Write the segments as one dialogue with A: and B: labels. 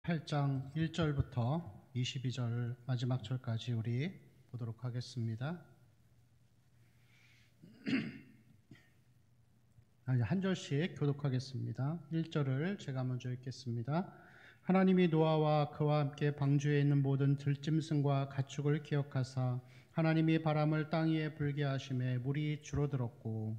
A: 8장 1절부터 22절 마지막 절까지 우리 보도록 하겠습니다. 한 절씩 교독하겠습니다. 1절을 제가 먼저 읽겠습니다. 하나님이 노아와 그와 함께 방주에 있는 모든 들짐승과 가축을 기억하사 하나님이 바람을 땅 위에 불게 하심에 물이 줄어들었고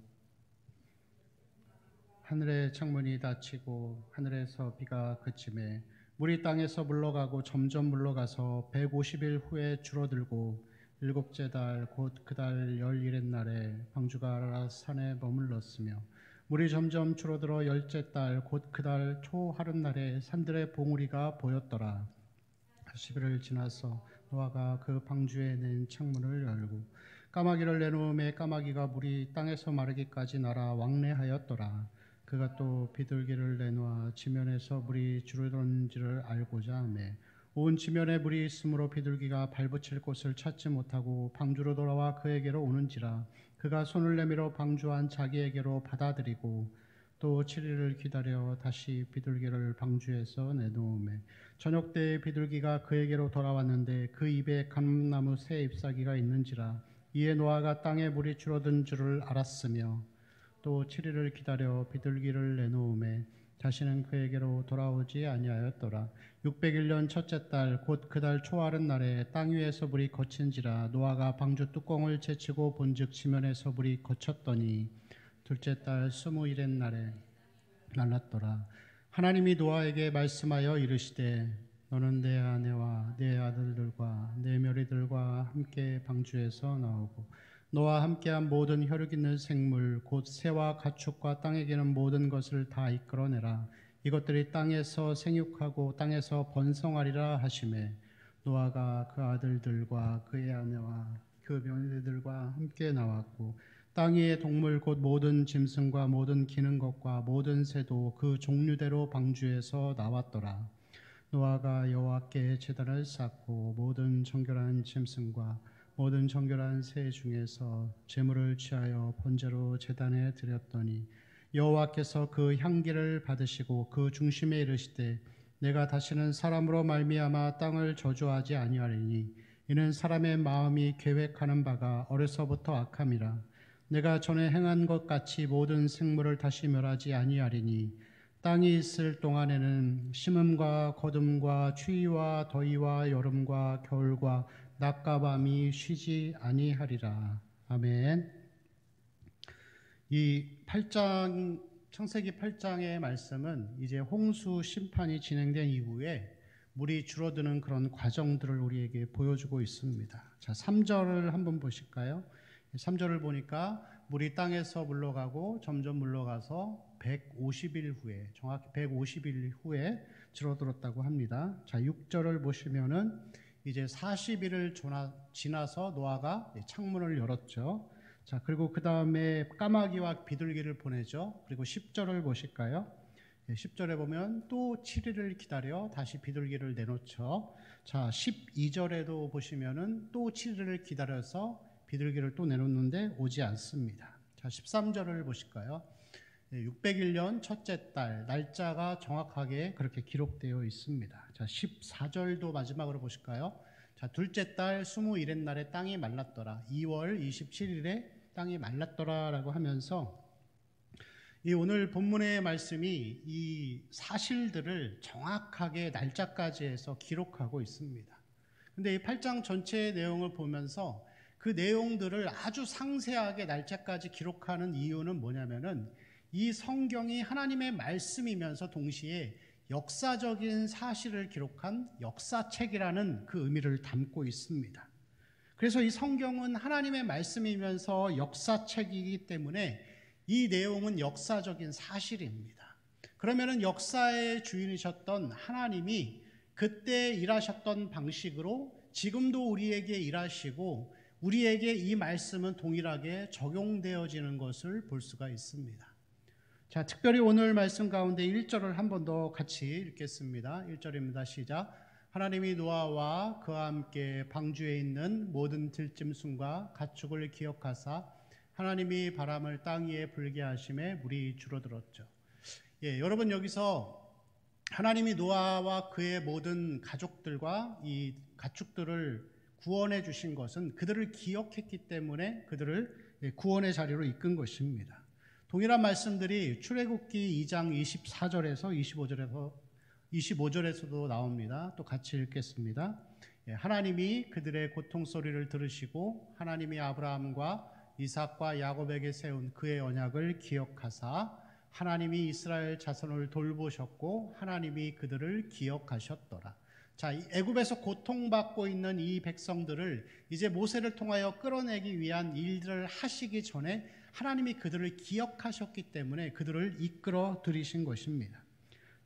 A: 하늘의 창문이 닫히고 하늘에서 비가 그치매 물이 땅에서 물러가고 점점 물러가서 150일 후에 줄어들고 일곱째 달 곧 그 달 11의 날에 방주가 아라랏 산에 머물렀으며 물이 점점 줄어들어 열째 달 곧 그 달 초하룻날에 산들의 봉우리가 보였더라. 10일을 지나서 노아가 그 방주에 낸 창문을 열고 까마귀를 내놓음에 까마귀가 물이 땅에서 마르기까지 날아 왕래하였더라. 그가 또 비둘기를 내놓아 지면에서 물이 줄어드는지를 알고자 하매 온 지면에 물이 있으므로 비둘기가 발붙일 곳을 찾지 못하고 방주로 돌아와 그에게로 오는지라. 그가 손을 내밀어 방주 안 자기에게로 받아들이고 또 7일을 기다려 다시 비둘기를 방주에서 내놓음에 저녁 때에 비둘기가 그에게로 돌아왔는데 그 입에 감나무 새 잎사귀가 있는지라. 이에 노아가 땅에 물이 줄어든 줄을 알았으며 또 7일을 기다려 비둘기를 내놓음에 다시는 그에게로 돌아오지 아니하였더라. 601년 첫째 달 곧 그 달 초하룻 날에 땅 위에서 물이 거친지라. 노아가 방주 뚜껑을 제치고 본즉 지면에서 물이 거쳤더니 둘째 달 20일의 날에 말랐더라. 하나님이 노아에게 말씀하여 이르시되 너는 내 아내와 내 아들들과 내 며느리들과 함께 방주에서 나오고 너와 함께한 모든 혈육 있는 생물 곧 새와 가축과 땅에 기는 모든 것을 다 이끌어내라. 이것들이 땅에서 생육하고 땅에서 번성하리라 하시매 노아가 그 아들들과 그의 아내와 그 며느리들과 함께 나왔고 땅 위의 동물 곧 모든 짐승과 모든 기는 것과 모든 새도 그 종류대로 방주에서 나왔더라. 노아가 여호와께 제단을 쌓고 모든 정결한 짐승과 모든 정결한 새 중에서 제물을 취하여 번제로 제단에 드렸더니 여호와께서 그 향기를 받으시고 그 중심에 이르시되 내가 다시는 사람으로 말미암아 땅을 저주하지 아니하리니 이는 사람의 마음이 계획하는 바가 어려서부터 악함이라. 내가 전에 행한 것 같이 모든 생물을 다시 멸하지 아니하리니 땅이 있을 동안에는 심음과 거둠과 추위와 더위와 여름과 겨울과 낮과 밤이 쉬지 아니하리라. 아멘. 이 8장 창세기 8장의 말씀은 이제 홍수 심판이 진행된 이후에 물이 줄어드는 그런 과정들을 우리에게 보여주고 있습니다. 자, 3절을 한번 보실까요? 3절을 보니까 물이 땅에서 물러가고 점점 물러가서 150일 후에 정확히 150일 후에 줄어들었다고 합니다. 자, 6절을 보시면은 이제 40일을 지나서 노아가 창문을 열었죠. 자, 그리고 그 다음에 까마귀와 비둘기를 보내죠. 그리고 10절을 보실까요? 10절에 보면 또 7일을 기다려 다시 비둘기를 내놓죠. 자, 12절에도 보시면은 또 7일을 기다려서 비둘기를 또 내놓는데 오지 않습니다. 자, 13절을 보실까요? 601년 첫째 달 날짜가 정확하게 그렇게 기록되어 있습니다. 자, 14절도 마지막으로 보실까요? 자, 둘째 달 21의 날에 땅이 말랐더라. 2월 27일에 땅이 말랐더라라고 하면서 이 오늘 본문의 말씀이 이 사실들을 정확하게 날짜까지 해서 기록하고 있습니다. 근데 이 8장 전체의 내용을 보면서 그 내용들을 아주 상세하게 날짜까지 기록하는 이유는 뭐냐면은 이 성경이 하나님의 말씀이면서 동시에 역사적인 사실을 기록한 역사책이라는 그 의미를 담고 있습니다. 그래서 이 성경은 하나님의 말씀이면서 역사책이기 때문에 이 내용은 역사적인 사실입니다. 그러면은 역사의 주인이셨던 하나님이 그때 일하셨던 방식으로 지금도 우리에게 일하시고 우리에게 이 말씀은 동일하게 적용되어지는 것을 볼 수가 있습니다. 자, 특별히 오늘 말씀 가운데 1절을 한 번 더 같이 읽겠습니다. 1절입니다. 시작. 하나님이 노아와 그와 함께 방주에 있는 모든 들짐승과 가축을 기억하사 하나님이 바람을 땅 위에 불게 하심에 물이 줄어들었죠. 여러분 여기서 하나님이 노아와 그의 모든 가족들과 이 가축들을 구원해 주신 것은 그들을 기억했기 때문에 그들을 구원의 자리로 이끈 것입니다. 동일한 말씀들이 출애굽기 2장 24절에서 25절에서도 나옵니다. 또 같이 읽겠습니다. 하나님이 그들의 고통 소리를 들으시고 하나님이 아브라함과 이삭과 야곱에게 세운 그의 언약을 기억하사 하나님이 이스라엘 자손을 돌보셨고 하나님이 그들을 기억하셨더라. 자, 애굽에서 고통받고 있는 이 백성들을 이제 모세를 통하여 끌어내기 위한 일들을 하시기 전에 하나님이 그들을 기억하셨기 때문에 그들을 이끌어 들이신 것입니다.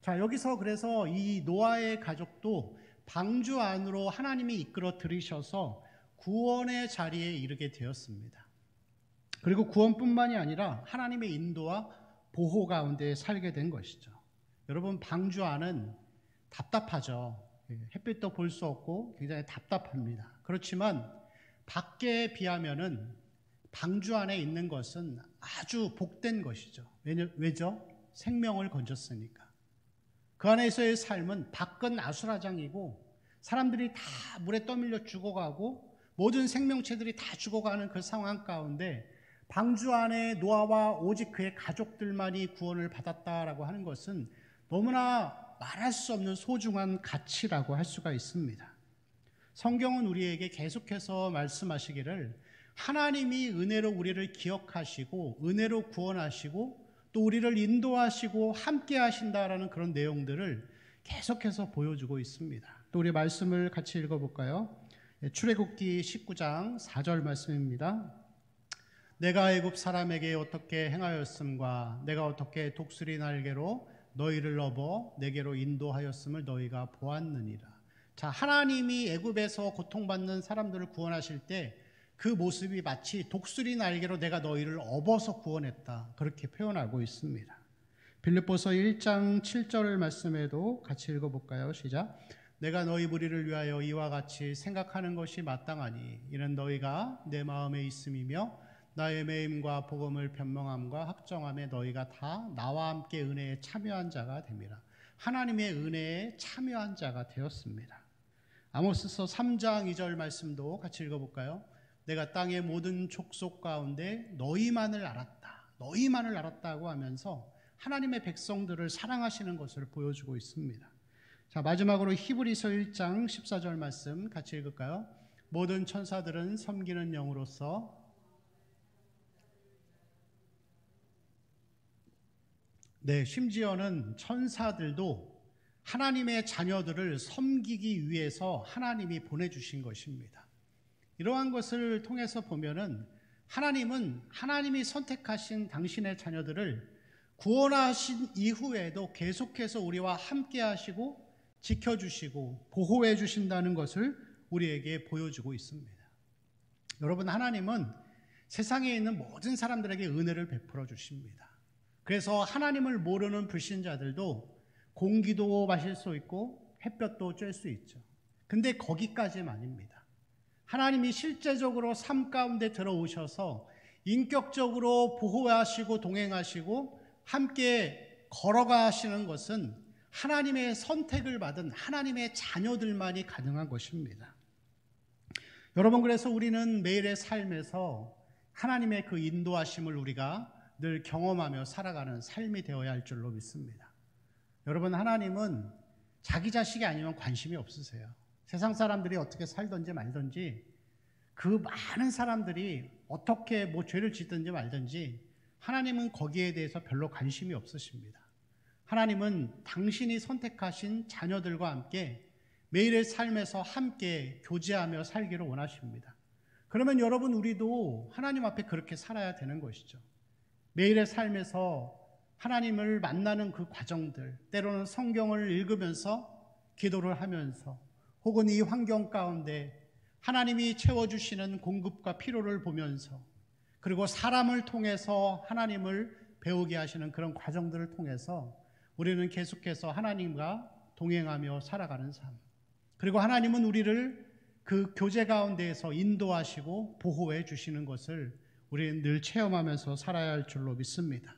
A: 자, 여기서 그래서 이 노아의 가족도 방주 안으로 하나님이 이끌어 들이셔서 구원의 자리에 이르게 되었습니다. 그리고 구원뿐만이 아니라 하나님의 인도와 보호 가운데 살게 된 것이죠. 여러분, 방주 안은 답답하죠. 햇빛도 볼 수 없고 굉장히 답답합니다. 그렇지만 밖에 비하면은 방주 안에 있는 것은 아주 복된 것이죠. 왜죠? 생명을 건졌으니까. 그 안에서의 삶은 밖은 아수라장이고 사람들이 다 물에 떠밀려 죽어가고 모든 생명체들이 다 죽어가는 그 상황 가운데 방주 안에 노아와 오직 그의 가족들만이 구원을 받았다라고 하는 것은 너무나 말할 수 없는 소중한 가치라고 할 수가 있습니다. 성경은 우리에게 계속해서 말씀하시기를 하나님이 은혜로 우리를 기억하시고 은혜로 구원하시고 또 우리를 인도하시고 함께 하신다라는 그런 내용들을 계속해서 보여주고 있습니다. 또 우리 말씀을 같이 읽어볼까요? 출애굽기 19장 4절 말씀입니다. 내가 애굽 사람에게 어떻게 행하였음과 내가 어떻게 독수리 날개로 너희를 업어 내게로 인도하였음을 너희가 보았느니라. 자, 하나님이 애굽에서 고통받는 사람들을 구원하실 때 그 모습이 마치 독수리 날개로 내가 너희를 업어서 구원했다, 그렇게 표현하고 있습니다. 빌립보서 1장 7절 말씀에도 같이 읽어볼까요? 시작. 내가 너희 무리를 위하여 이와 같이 생각하는 것이 마땅하니 이는 너희가 내 마음에 있음이며 나의 매임과 복음을 변명함과 확정함에 너희가 다 나와 함께 은혜에 참여한 자가 됨이라. 하나님의 은혜에 참여한 자가 되었습니다. 아모스서 3장 2절 말씀도 같이 읽어볼까요? 내가 땅의 모든 족속 가운데 너희만을 알았다고 하면서 하나님의 백성들을 사랑하시는 것을 보여주고 있습니다. 자, 마지막으로 히브리서 1장 14절 말씀 같이 읽을까요? 모든 천사들은 섬기는 영으로서 심지어는 천사들도 하나님의 자녀들을 섬기기 위해서 하나님이 보내주신 것입니다. 이러한 것을 통해서 보면은 하나님은 하나님이 선택하신 당신의 자녀들을 구원하신 이후에도 계속해서 우리와 함께 하시고 지켜주시고 보호해 주신다는 것을 우리에게 보여주고 있습니다. 여러분, 하나님은 세상에 있는 모든 사람들에게 은혜를 베풀어 주십니다. 그래서 하나님을 모르는 불신자들도 공기도 마실 수 있고 햇볕도 쬐 수 있죠. 근데 거기까지만입니다. 하나님이 실제적으로 삶 가운데 들어오셔서 인격적으로 보호하시고 동행하시고 함께 걸어가시는 것은 하나님의 선택을 받은 하나님의 자녀들만이 가능한 것입니다. 여러분, 그래서 우리는 매일의 삶에서 하나님의 그 인도하심을 우리가 늘 경험하며 살아가는 삶이 되어야 할 줄로 믿습니다. 여러분, 하나님은 자기 자식이 아니면 관심이 없으세요. 세상 사람들이 어떻게 살든지 말든지, 그 많은 사람들이 어떻게 죄를 짓든지 말든지 하나님은 거기에 대해서 별로 관심이 없으십니다. 하나님은 당신이 선택하신 자녀들과 함께 매일의 삶에서 함께 교제하며 살기를 원하십니다. 그러면 여러분, 우리도 하나님 앞에 그렇게 살아야 되는 것이죠. 매일의 삶에서 하나님을 만나는 그 과정들, 때로는 성경을 읽으면서 기도를 하면서 혹은 이 환경 가운데 하나님이 채워주시는 공급과 필요를 보면서 그리고 사람을 통해서 하나님을 배우게 하시는 그런 과정들을 통해서 우리는 계속해서 하나님과 동행하며 살아가는 삶, 그리고 하나님은 우리를 그 교제 가운데에서 인도하시고 보호해 주시는 것을 우리는 늘 체험하면서 살아야 할 줄로 믿습니다.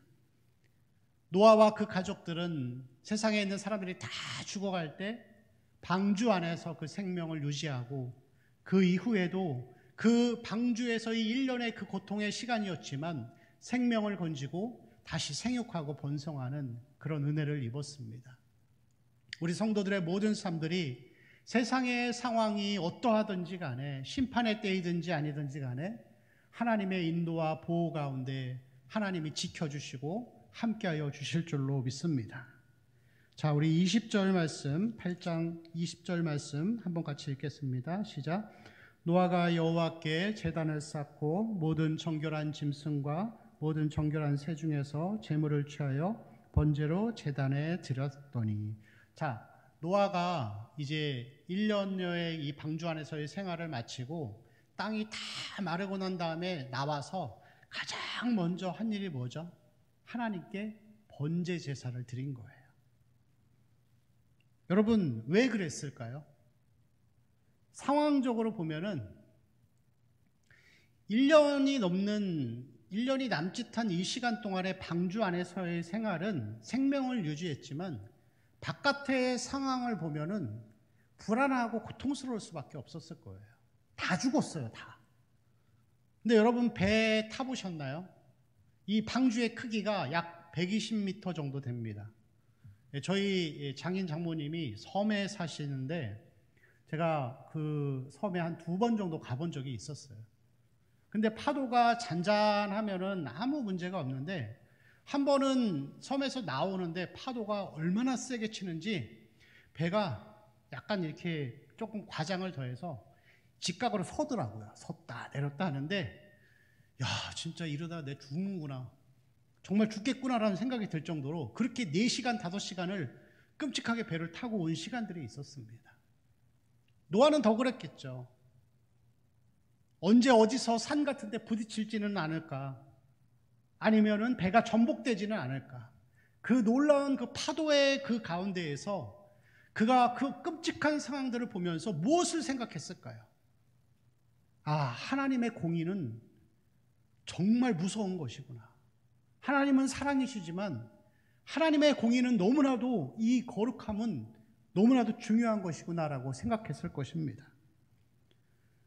A: 노아와 그 가족들은 세상에 있는 사람들이 다 죽어갈 때 방주 안에서 그 생명을 유지하고, 그 이후에도 그 방주에서의 1년의 그 고통의 시간이었지만 생명을 건지고 다시 생육하고 번성하는 그런 은혜를 입었습니다. 우리 성도들의 모든 삶들이 세상의 상황이 어떠하든지 간에, 심판의 때이든지 아니든지 간에 하나님의 인도와 보호 가운데 하나님이 지켜주시고 함께하여 주실 줄로 믿습니다. 자, 우리 20절 말씀, 8장 20절 말씀 한번 같이 읽겠습니다. 시작. 노아가 여호와께 제단을 쌓고 모든 정결한 짐승과 모든 정결한 새 중에서 제물을 취하여 번제로 제단에 드렸더니. 자, 노아가 이제 1년여의 이 방주 안에서의 생활을 마치고 땅이 다 마르고 난 다음에 나와서 가장 먼저 한 일이 뭐죠? 하나님께 번제 제사를 드린 거예요. 여러분, 왜 그랬을까요? 상황적으로 보면은 1년이 남짓한 이 시간 동안의 방주 안에서의 생활은 생명을 유지했지만 바깥의 상황을 보면은 불안하고 고통스러울 수밖에 없었을 거예요. 다 죽었어요, 다. 근데 여러분, 배 타보셨나요? 이 방주의 크기가 약 120m 정도 됩니다. 저희 장인 장모님이 섬에 사시는데 제가 그 섬에 한 2번 정도 가본 적이 있었어요. 근데 파도가 잔잔하면은 아무 문제가 없는데, 한 번은 섬에서 나오는데 파도가 얼마나 세게 치는지 배가 약간 이렇게 조금 과장을 더해서 직각으로 서더라고요. 섰다 내렸다 하는데, 야, 진짜 이러다 내 죽는구나, 정말 죽겠구나라는 생각이 들 정도로 그렇게 4시간, 5시간을 끔찍하게 배를 타고 온 시간들이 있었습니다. 노아는 더 그랬겠죠. 언제 어디서 산 같은 데 부딪힐지는 않을까, 아니면은 배가 전복되지는 않을까. 그 놀라운 그 파도의 그 가운데에서 그가 그 끔찍한 상황들을 보면서 무엇을 생각했을까요? 아, 하나님의 공의는 정말 무서운 것이구나. 하나님은 사랑이시지만 하나님의 공의는 너무나도, 이 거룩함은 너무나도 중요한 것이구나라고 생각했을 것입니다.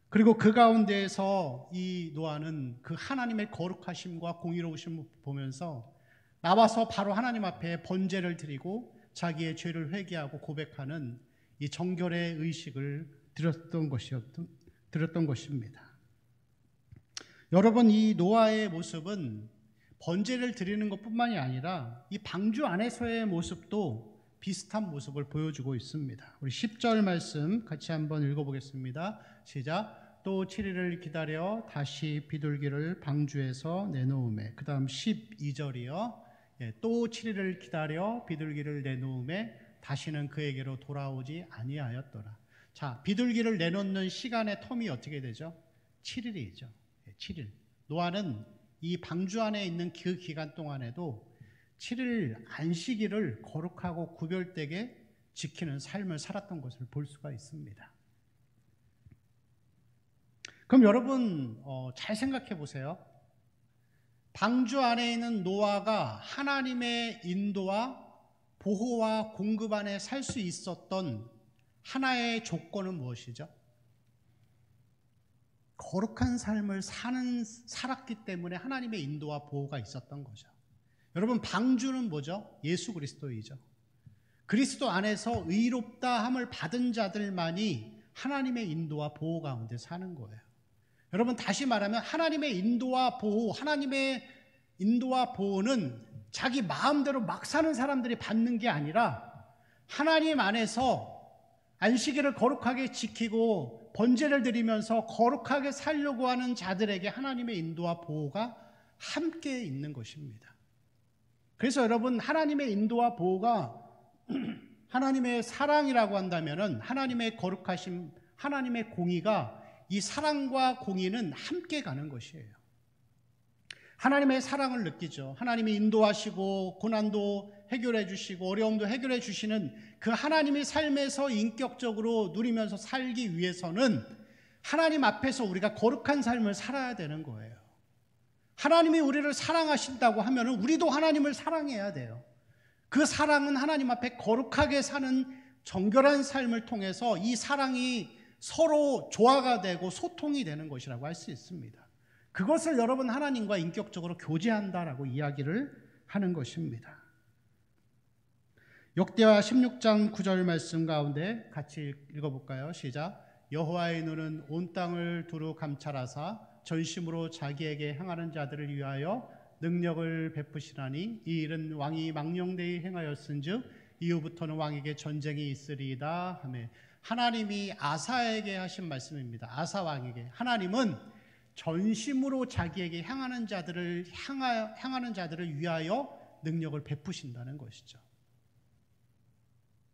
A: 그리고 그 가운데에서 이 노아는 그 하나님의 거룩하심과 공의로우심을 보면서 나와서 바로 하나님 앞에 번제를 드리고 자기의 죄를 회개하고 고백하는 이 정결의 의식을 드렸던 것입니다. 여러분, 이 노아의 모습은 번제를 드리는 것뿐만이 아니라 이 방주 안에서의 모습도 비슷한 모습을 보여주고 있습니다. 우리 10절 말씀 같이 한번 읽어보겠습니다. 시작. 또 7일을 기다려 다시 비둘기를 방주에서 내놓음에. 그 다음 12절이요. 또 7일을 기다려 비둘기를 내놓음에 다시는 그에게로 돌아오지 아니하였더라. 자, 비둘기를 내놓는 시간의 텀이 어떻게 되죠? 7일이죠. 7일. 노아는 이 방주 안에 있는 그 기간 동안에도 7일 안식일을 거룩하고 구별되게 지키는 삶을 살았던 것을 볼 수가 있습니다. 그럼 여러분, 잘 생각해 보세요. 방주 안에 있는 노아가 하나님의 인도와 보호와 공급 안에 살 수 있었던 하나의 조건은 무엇이죠? 거룩한 삶을 살았기 때문에 하나님의 인도와 보호가 있었던 거죠. 여러분, 방주는 뭐죠? 예수 그리스도이죠. 그리스도 안에서 의롭다 함을 받은 자들만이 하나님의 인도와 보호 가운데 사는 거예요. 여러분, 다시 말하면 하나님의 인도와 보호, 하나님의 인도와 보호는 자기 마음대로 막 사는 사람들이 받는 게 아니라 하나님 안에서 안식일을 거룩하게 지키고 번제를 드리면서 거룩하게 살려고 하는 자들에게 하나님의 인도와 보호가 함께 있는 것입니다. 그래서 여러분, 하나님의 인도와 보호가 하나님의 사랑이라고 한다면은 하나님의 거룩하심, 하나님의 공의가, 이 사랑과 공의는 함께 가는 것이에요. 하나님의 사랑을 느끼죠. 하나님이 인도하시고 고난도 해결해 주시고 어려움도 해결해 주시는 그 하나님의 삶에서 인격적으로 누리면서 살기 위해서는 하나님 앞에서 우리가 거룩한 삶을 살아야 되는 거예요. 하나님이 우리를 사랑하신다고 하면 우리도 하나님을 사랑해야 돼요. 그 사랑은 하나님 앞에 거룩하게 사는 정결한 삶을 통해서 이 사랑이 서로 조화가 되고 소통이 되는 것이라고 할 수 있습니다. 그것을 여러분 하나님과 인격적으로 교제한다라고 이야기를 하는 것입니다. 역대하 16장 9절 말씀 가운데 같이 읽어볼까요? 시작. 여호와의 눈은 온 땅을 두루 감찰하사 전심으로 자기에게 행하는 자들을 위하여 능력을 베푸시나니 이 일은 왕이 망령되이 행하였은즉 이후부터는 왕에게 전쟁이 있으리이다 하며, 하나님이 아사에게 하신 말씀입니다. 아사 왕에게 하나님은 전심으로 자기에게 향하는 자들을 위하여 능력을 베푸신다는 것이죠.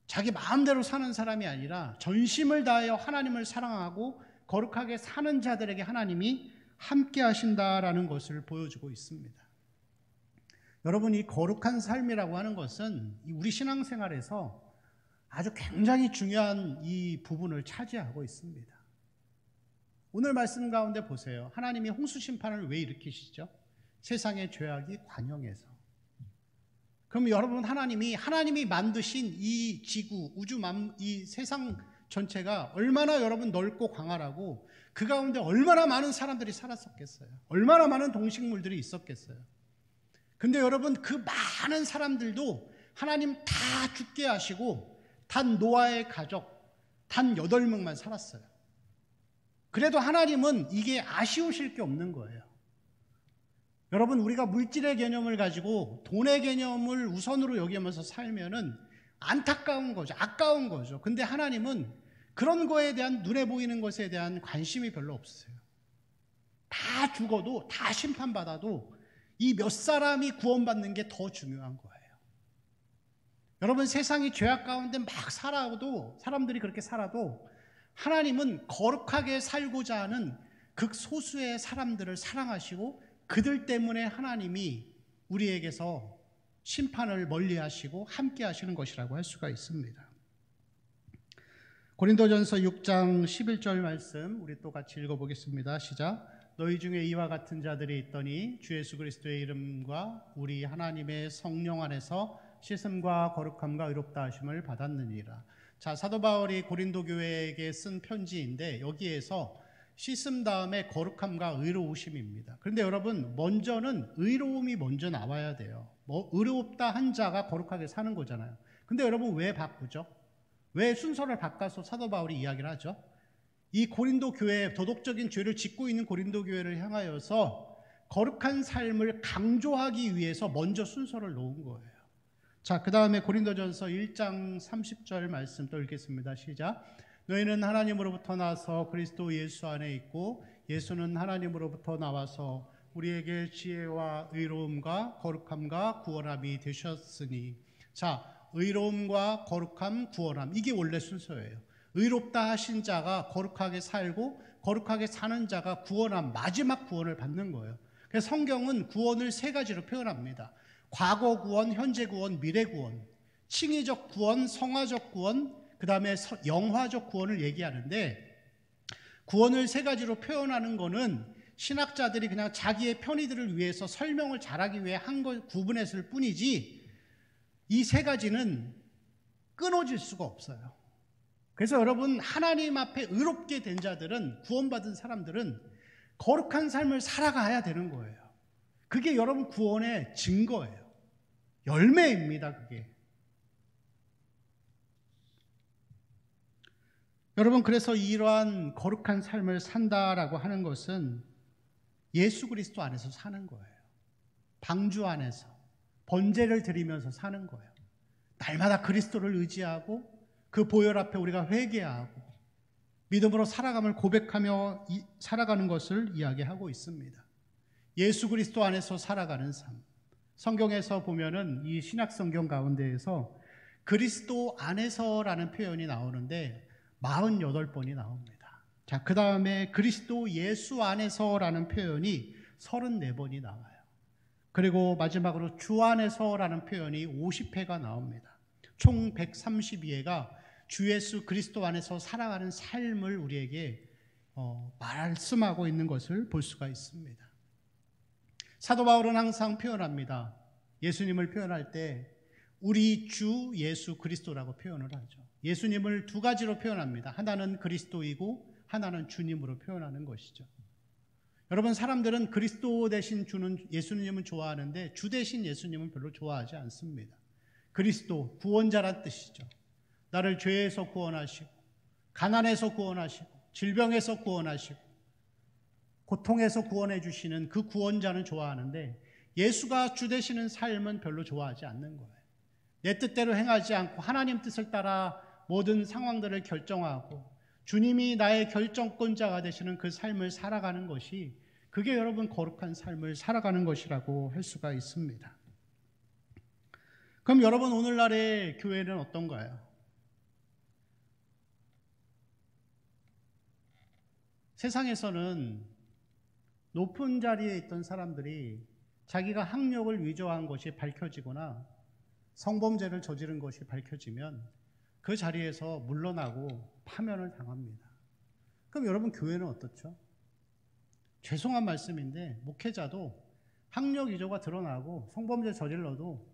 A: 자기 마음대로 사는 사람이 아니라 전심을 다하여 하나님을 사랑하고 거룩하게 사는 자들에게 하나님이 함께 하신다라는 것을 보여주고 있습니다. 여러분, 이 거룩한 삶이라고 하는 것은 우리 신앙생활에서 아주 굉장히 중요한 이 부분을 차지하고 있습니다. 오늘 말씀 가운데 보세요. 하나님이 홍수 심판을 왜 일으키시죠? 세상의 죄악이 관영해서. 그럼 여러분, 하나님이 만드신 이 지구, 이 세상 전체가 얼마나 여러분 넓고 광활하고 그 가운데 얼마나 많은 사람들이 살았었겠어요? 얼마나 많은 동식물들이 있었겠어요? 근데 여러분, 그 많은 사람들도 하나님 다 죽게 하시고 단 노아의 가족, 단 8명만 살았어요. 그래도 하나님은 이게 아쉬우실 게 없는 거예요. 여러분, 우리가 물질의 개념을 가지고 돈의 개념을 우선으로 여기면서 살면은 안타까운 거죠. 아까운 거죠. 근데 하나님은 그런 거에 대한, 눈에 보이는 것에 대한 관심이 별로 없으세요. 다 죽어도, 다 심판받아도 이 몇 사람이 구원받는 게 더 중요한 거예요. 여러분, 세상이 죄악 가운데 막 살아도, 사람들이 그렇게 살아도 하나님은 거룩하게 살고자 하는 극소수의 사람들을 사랑하시고 그들 때문에 하나님이 우리에게서 심판을 멀리하시고 함께 하시는 것이라고 할 수가 있습니다. 고린도전서 6장 11절 말씀 우리 또 같이 읽어보겠습니다. 시작. 너희 중에 이와 같은 자들이 있더니 주 예수 그리스도의 이름과 우리 하나님의 성령 안에서 씻음과 거룩함과 의롭다 하심을 받았느니라. 자, 사도 바울이 고린도 교회에게 쓴 편지인데 여기에서 씻음 다음에 거룩함과 의로우심입니다. 그런데 여러분, 먼저는 의로움이 먼저 나와야 돼요. 의롭다 한 자가 거룩하게 사는 거잖아요. 근데 여러분, 왜 바꾸죠? 왜 순서를 바꿔서 사도 바울이 이야기를 하죠? 이 고린도 교회, 도덕적인 죄를 짓고 있는 고린도 교회를 향하여서 거룩한 삶을 강조하기 위해서 먼저 순서를 놓은 거예요. 자, 그 다음에 고린도전서 1장 30절 말씀 또 읽겠습니다. 시작. 너희는 하나님으로부터 나서 그리스도 예수 안에 있고 예수는 하나님으로부터 나와서 우리에게 지혜와 의로움과 거룩함과 구원함이 되셨으니. 자, 의로움과 거룩함, 구원함, 이게 원래 순서예요. 의롭다 하신 자가 거룩하게 살고 거룩하게 사는 자가 구원함, 마지막 구원을 받는 거예요. 그래서 성경은 구원을 3가지로 표현합니다. 과거 구원, 현재 구원, 미래 구원, 칭의적 구원, 성화적 구원, 그 다음에 영화적 구원을 얘기하는데, 구원을 3가지로 표현하는 거는 신학자들이 그냥 자기의 편의들을 위해서 설명을 잘하기 위해 한 걸 구분했을 뿐이지 이 3가지는 끊어질 수가 없어요. 그래서 여러분, 하나님 앞에 의롭게 된 자들은, 구원받은 사람들은 거룩한 삶을 살아가야 되는 거예요. 그게 여러분 구원의 증거예요. 열매입니다, 그게. 여러분, 그래서 이러한 거룩한 삶을 산다라고 하는 것은 예수 그리스도 안에서 사는 거예요. 방주 안에서 번제를 드리면서 사는 거예요. 날마다 그리스도를 의지하고 그 보혈 앞에 우리가 회개하고 믿음으로 살아감을 고백하며 살아가는 것을 이야기하고 있습니다. 예수 그리스도 안에서 살아가는 삶. 성경에서 보면은 이 신약 성경 가운데에서 그리스도 안에서라는 표현이 나오는데 48번이 나옵니다. 자, 그 다음에 그리스도 예수 안에서라는 표현이 34번이 나와요. 그리고 마지막으로 주 안에서라는 표현이 50회가 나옵니다. 총 132회가 주 예수 그리스도 안에서 살아가는 삶을 우리에게 말씀하고 있는 것을 볼 수가 있습니다. 사도 바울은 항상 표현합니다. 예수님을 표현할 때 우리 주 예수 그리스도라고 표현을 하죠. 예수님을 두 가지로 표현합니다. 하나는 그리스도이고 하나는 주님으로 표현하는 것이죠. 여러분, 사람들은 그리스도 대신 주는 예수님은 좋아하는데 주 대신 예수님은 별로 좋아하지 않습니다. 그리스도, 구원자란 뜻이죠. 나를 죄에서 구원하시고 가난에서 구원하시고 질병에서 구원하시고 고통에서 구원해 주시는 그 구원자는 좋아하는데 예수가 주 되시는 삶은 별로 좋아하지 않는 거예요. 내 뜻대로 행하지 않고 하나님 뜻을 따라 모든 상황들을 결정하고 주님이 나의 결정권자가 되시는 그 삶을 살아가는 것이, 그게 여러분 거룩한 삶을 살아가는 것이라고 할 수가 있습니다. 그럼 여러분, 오늘날의 교회는 어떤가요? 세상에서는 높은 자리에 있던 사람들이 자기가 학력을 위조한 것이 밝혀지거나 성범죄를 저지른 것이 밝혀지면 그 자리에서 물러나고 파면을 당합니다. 그럼 여러분, 교회는 어떻죠? 죄송한 말씀인데 목회자도 학력 위조가 드러나고 성범죄 저질러도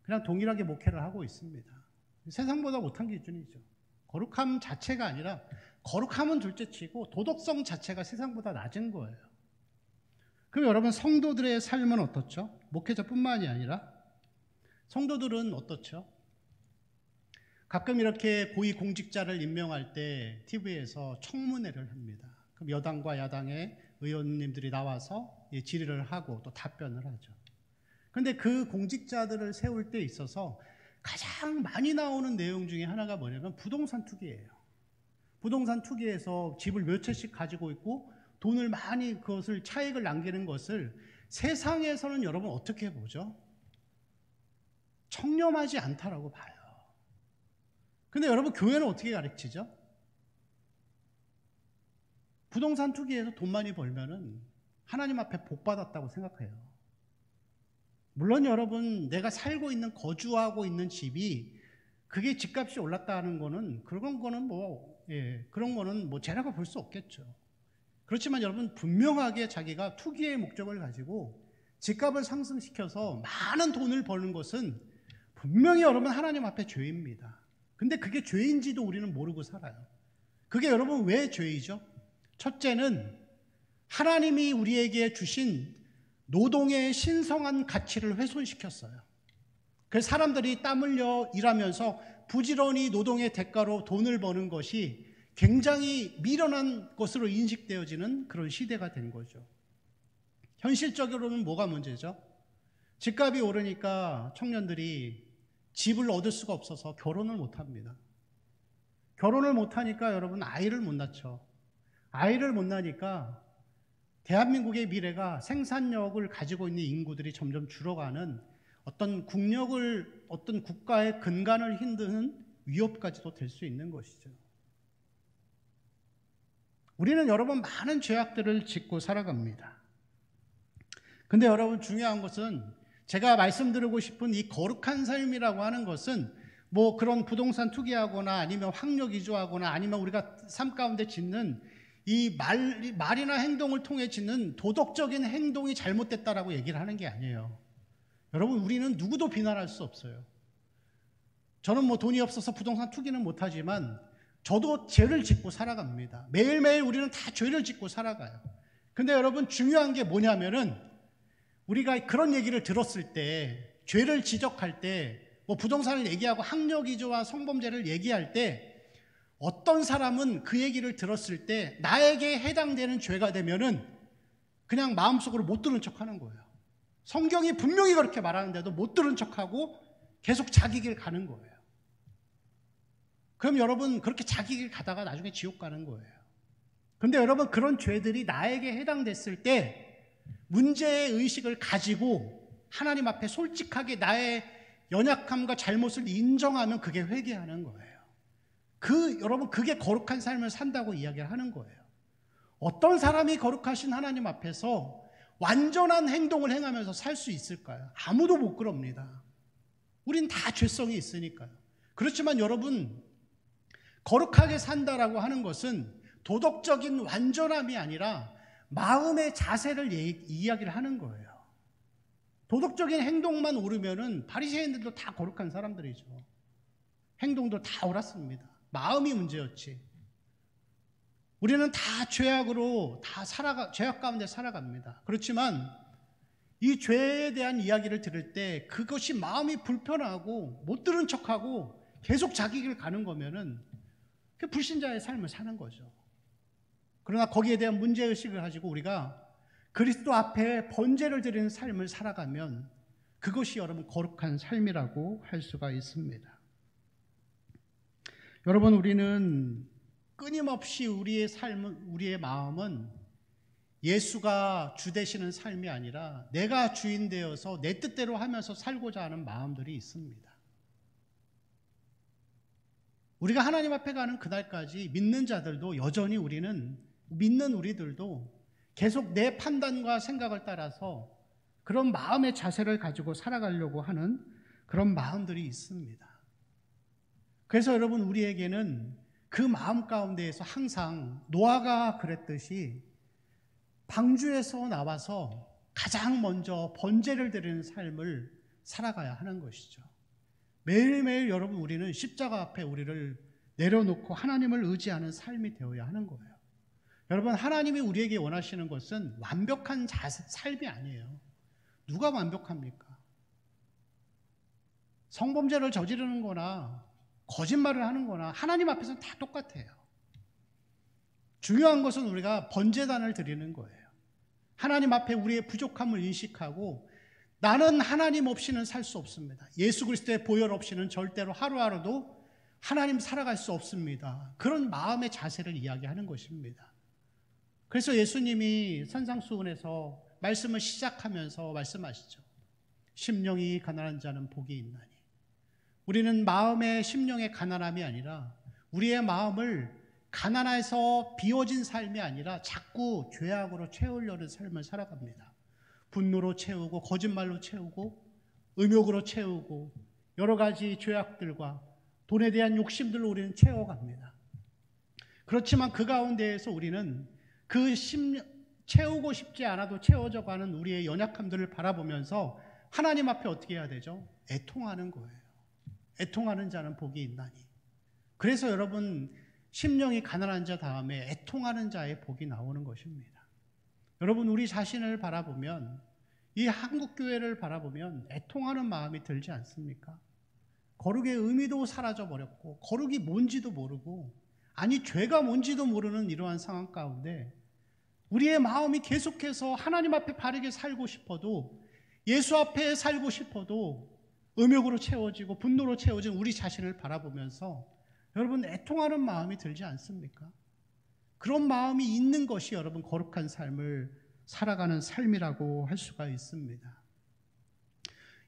A: 그냥 동일하게 목회를 하고 있습니다. 세상보다 못한 기준이죠. 거룩함 자체가 아니라, 거룩함은 둘째치고 도덕성 자체가 세상보다 낮은 거예요. 그럼 여러분, 성도들의 삶은 어떻죠? 목회자뿐만이 아니라 성도들은 어떻죠? 가끔 이렇게 고위 공직자를 임명할 때 TV에서 청문회를 합니다. 그럼 여당과 야당의 의원님들이 나와서 질의를 하고 또 답변을 하죠. 그런데 그 공직자들을 세울 때 있어서 가장 많이 나오는 내용 중에 하나가 뭐냐면 부동산 투기예요. 부동산 투기에서 집을 몇 채씩 가지고 있고 돈을 많이, 그것을 차익을 남기는 것을 세상에서는 여러분 어떻게 보죠? 청렴하지 않다라고 봐요. 근데 여러분, 교회는 어떻게 가르치죠? 부동산 투기에서 돈 많이 벌면은 하나님 앞에 복 받았다고 생각해요. 물론 여러분, 내가 살고 있는, 거주하고 있는 집이 그게 집값이 올랐다는 거는, 그런 거는 뭐 죄라고 볼 수 없겠죠. 그렇지만 여러분, 분명하게 자기가 투기의 목적을 가지고 집값을 상승시켜서 많은 돈을 버는 것은 분명히 여러분 하나님 앞에 죄입니다. 근데 그게 죄인지도 우리는 모르고 살아요. 그게 여러분 왜 죄이죠? 첫째는 하나님이 우리에게 주신 노동의 신성한 가치를 훼손시켰어요. 그래서 사람들이 땀 흘려 일하면서 부지런히 노동의 대가로 돈을 버는 것이 굉장히 미련한 것으로 인식되어지는 그런 시대가 된 거죠. 현실적으로는 뭐가 문제죠? 집값이 오르니까 청년들이 집을 얻을 수가 없어서 결혼을 못합니다. 결혼을 못하니까 여러분 아이를 못 낳죠. 아이를 못 낳으니까 대한민국의 미래가 생산력을 가지고 있는 인구들이 점점 줄어가는 어떤 어떤 국가의 근간을 흔드는 위협까지도 될 수 있는 것이죠. 우리는 여러분 많은 죄악들을 짓고 살아갑니다. 근데 여러분, 중요한 것은, 제가 말씀드리고 싶은 이 거룩한 삶이라고 하는 것은 뭐 그런 부동산 투기하거나 아니면 학력 위조하거나 아니면 우리가 삶 가운데 짓는 이 말이나 행동을 통해 짓는 도덕적인 행동이 잘못됐다라고 얘기를 하는 게 아니에요. 여러분, 우리는 누구도 비난할 수 없어요. 저는 뭐 돈이 없어서 부동산 투기는 못하지만 저도 죄를 짓고 살아갑니다. 매일매일 우리는 다 죄를 짓고 살아가요. 근데 여러분, 중요한 게 뭐냐면은, 우리가 그런 얘기를 들었을 때, 죄를 지적할 때, 뭐 부동산을 얘기하고 학력 위조와 성범죄를 얘기할 때, 어떤 사람은 그 얘기를 들었을 때 나에게 해당되는 죄가 되면은 그냥 마음속으로 못 들은 척하는 거예요. 성경이 분명히 그렇게 말하는데도 못 들은 척하고 계속 자기 길 가는 거예요. 그럼 여러분, 그렇게 자기 길 가다가 나중에 지옥 가는 거예요. 근데 여러분, 그런 죄들이 나에게 해당됐을 때 문제의 의식을 가지고 하나님 앞에 솔직하게 나의 연약함과 잘못을 인정하면 그게 회개하는 거예요. 여러분, 그게 거룩한 삶을 산다고 이야기를 하는 거예요. 어떤 사람이 거룩하신 하나님 앞에서 완전한 행동을 행하면서 살 수 있을까요? 아무도 못 그럽니다. 우린 다 죄성이 있으니까요. 그렇지만 여러분, 거룩하게 산다라고 하는 것은 도덕적인 완전함이 아니라 마음의 자세를 이야기를 하는 거예요. 도덕적인 행동만 옳으면은 바리새인들도 다 거룩한 사람들이죠. 행동도 다 옳았습니다. 마음이 문제였지. 우리는 다 죄악으로 죄악 가운데 살아갑니다. 그렇지만 이 죄에 대한 이야기를 들을 때 그것이 마음이 불편하고 못 들은 척하고 계속 자기 길 가는 거면은 그 불신자의 삶을 사는 거죠. 그러나 거기에 대한 문제의식을 가지고 우리가 그리스도 앞에 번제를 드리는 삶을 살아가면 그것이 여러분 거룩한 삶이라고 할 수가 있습니다. 여러분, 우리는 끊임없이 우리의 삶은, 우리의 마음은 예수가 주 되시는 삶이 아니라 내가 주인 되어서 내 뜻대로 하면서 살고자 하는 마음들이 있습니다. 우리가 하나님 앞에 가는 그날까지 믿는 자들도 여전히 믿는 우리들도 계속 내 판단과 생각을 따라서 그런 마음의 자세를 가지고 살아가려고 하는 그런 마음들이 있습니다. 그래서 여러분, 우리에게는 그 마음 가운데에서 항상 노아가 그랬듯이 방주에서 나와서 가장 먼저 번제를 드리는 삶을 살아가야 하는 것이죠. 매일매일 여러분, 우리는 십자가 앞에 우리를 내려놓고 하나님을 의지하는 삶이 되어야 하는 거예요. 여러분, 하나님이 우리에게 원하시는 것은 완벽한 삶이 아니에요. 누가 완벽합니까? 성범죄를 저지르는 거나 거짓말을 하는 거나 하나님 앞에서는 다 똑같아요. 중요한 것은 우리가 번제단을 드리는 거예요. 하나님 앞에 우리의 부족함을 인식하고 나는 하나님 없이는 살 수 없습니다. 예수 그리스도의 보혈 없이는 절대로 하루하루도 하나님 살아갈 수 없습니다. 그런 마음의 자세를 이야기하는 것입니다. 그래서 예수님이 산상수훈에서 말씀을 시작하면서 말씀하시죠. 심령이 가난한 자는 복이 있나니. 우리는 마음의 심령의 가난함이 아니라 우리의 마음을 가난해서 비워진 삶이 아니라 자꾸 죄악으로 채우려는 삶을 살아갑니다. 분노로 채우고 거짓말로 채우고 음욕으로 채우고 여러 가지 죄악들과 돈에 대한 욕심들로 우리는 채워갑니다. 그렇지만 그 가운데에서 우리는 채우고 싶지 않아도 채워져 가는 우리의 연약함들을 바라보면서 하나님 앞에 어떻게 해야 되죠? 애통하는 거예요. 애통하는 자는 복이 있나니. 그래서 여러분, 심령이 가난한 자 다음에 애통하는 자의 복이 나오는 것입니다. 여러분, 우리 자신을 바라보면, 이 한국교회를 바라보면 애통하는 마음이 들지 않습니까? 거룩의 의미도 사라져버렸고 거룩이 뭔지도 모르고, 아니 죄가 뭔지도 모르는 이러한 상황 가운데 우리의 마음이 계속해서 하나님 앞에 바르게 살고 싶어도, 예수 앞에 살고 싶어도 음욕으로 채워지고 분노로 채워진 우리 자신을 바라보면서 여러분, 애통하는 마음이 들지 않습니까? 그런 마음이 있는 것이 여러분 거룩한 삶을 살아가는 삶이라고 할 수가 있습니다.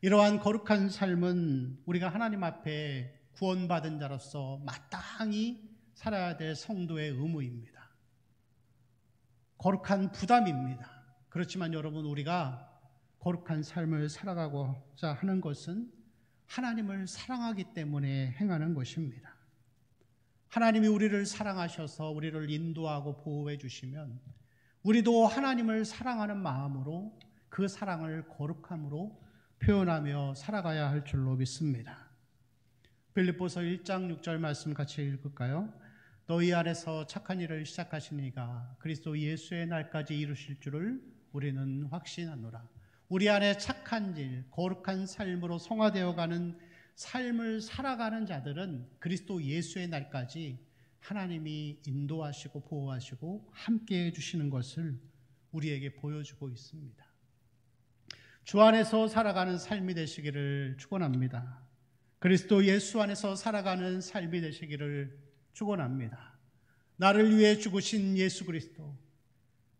A: 이러한 거룩한 삶은 우리가 하나님 앞에 구원받은 자로서 마땅히 살아야 될 성도의 의무입니다. 거룩한 부담입니다. 그렇지만 여러분, 우리가 거룩한 삶을 살아가고자 하는 것은 하나님을 사랑하기 때문에 행하는 것입니다. 하나님이 우리를 사랑하셔서 우리를 인도하고 보호해 주시면 우리도 하나님을 사랑하는 마음으로 그 사랑을 거룩함으로 표현하며 살아가야 할 줄로 믿습니다. 빌립보서 1장 6절 말씀 같이 읽을까요? 너희 안에서 착한 일을 시작하신 이가 그리스도 예수의 날까지 이루실 줄을 우리는 확신하노라. 우리 안에 착한 일, 거룩한 삶으로 성화되어가는 삶을 살아가는 자들은 그리스도 예수의 날까지 하나님이 인도하시고 보호하시고 함께해 주시는 것을 우리에게 보여주고 있습니다. 주 안에서 살아가는 삶이 되시기를 축원합니다. 그리스도 예수 안에서 살아가는 삶이 되시기를 축원합니다. 나를 위해 죽으신 예수 그리스도,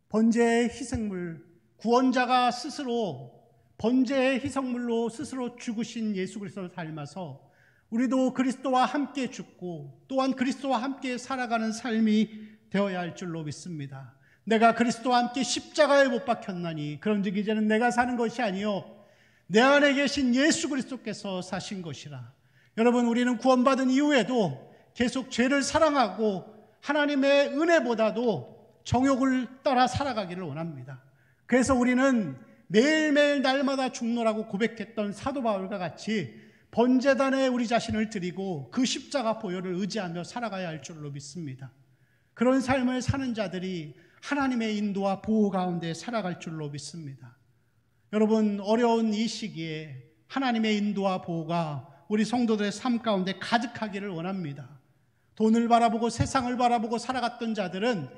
A: 번제의 희생물, 구원자가 스스로 번제의 희생물로 스스로 죽으신 예수 그리스도를 닮아서 우리도 그리스도와 함께 죽고 또한 그리스도와 함께 살아가는 삶이 되어야 할 줄로 믿습니다. 내가 그리스도와 함께 십자가에 못 박혔나니 그런즉 이제는 내가 사는 것이 아니요 내 안에 계신 예수 그리스도께서 사신 것이라. 여러분, 우리는 구원받은 이후에도 계속 죄를 사랑하고 하나님의 은혜보다도 정욕을 따라 살아가기를 원합니다. 그래서 우리는 매일매일 날마다 죽노라고 고백했던 사도 바울과 같이 번제단에 우리 자신을 드리고 그 십자가 보혈을 의지하며 살아가야 할 줄로 믿습니다. 그런 삶을 사는 자들이 하나님의 인도와 보호 가운데 살아갈 줄로 믿습니다. 여러분, 어려운 이 시기에 하나님의 인도와 보호가 우리 성도들의 삶 가운데 가득하기를 원합니다. 돈을 바라보고 세상을 바라보고 살아갔던 자들은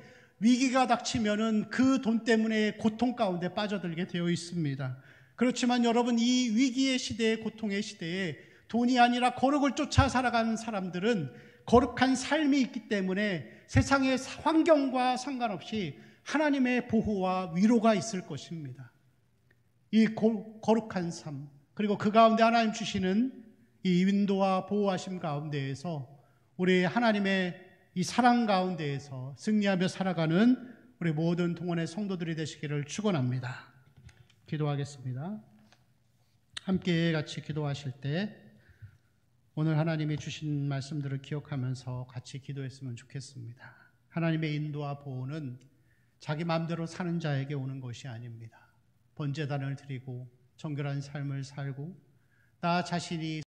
A: 위기가 닥치면은 그 돈 때문에 고통 가운데 빠져들게 되어 있습니다. 그렇지만 여러분, 이 위기의 시대에, 고통의 시대에 돈이 아니라 거룩을 쫓아 살아가는 사람들은 거룩한 삶이 있기 때문에 세상의 환경과 상관없이 하나님의 보호와 위로가 있을 것입니다. 이 거룩한 삶, 그리고 그 가운데 하나님 주시는 이 인도와 보호하심 가운데에서 우리 하나님의 이 사랑 가운데에서 승리하며 살아가는 우리 모든 동원의 성도들이 되시기를 축원합니다. 기도하겠습니다. 함께 같이 기도하실 때 오늘 하나님이 주신 말씀들을 기억하면서 같이 기도했으면 좋겠습니다. 하나님의 인도와 보호는 자기 마음대로 사는 자에게 오는 것이 아닙니다. 번제단을 드리고 정결한 삶을 살고 나 자신이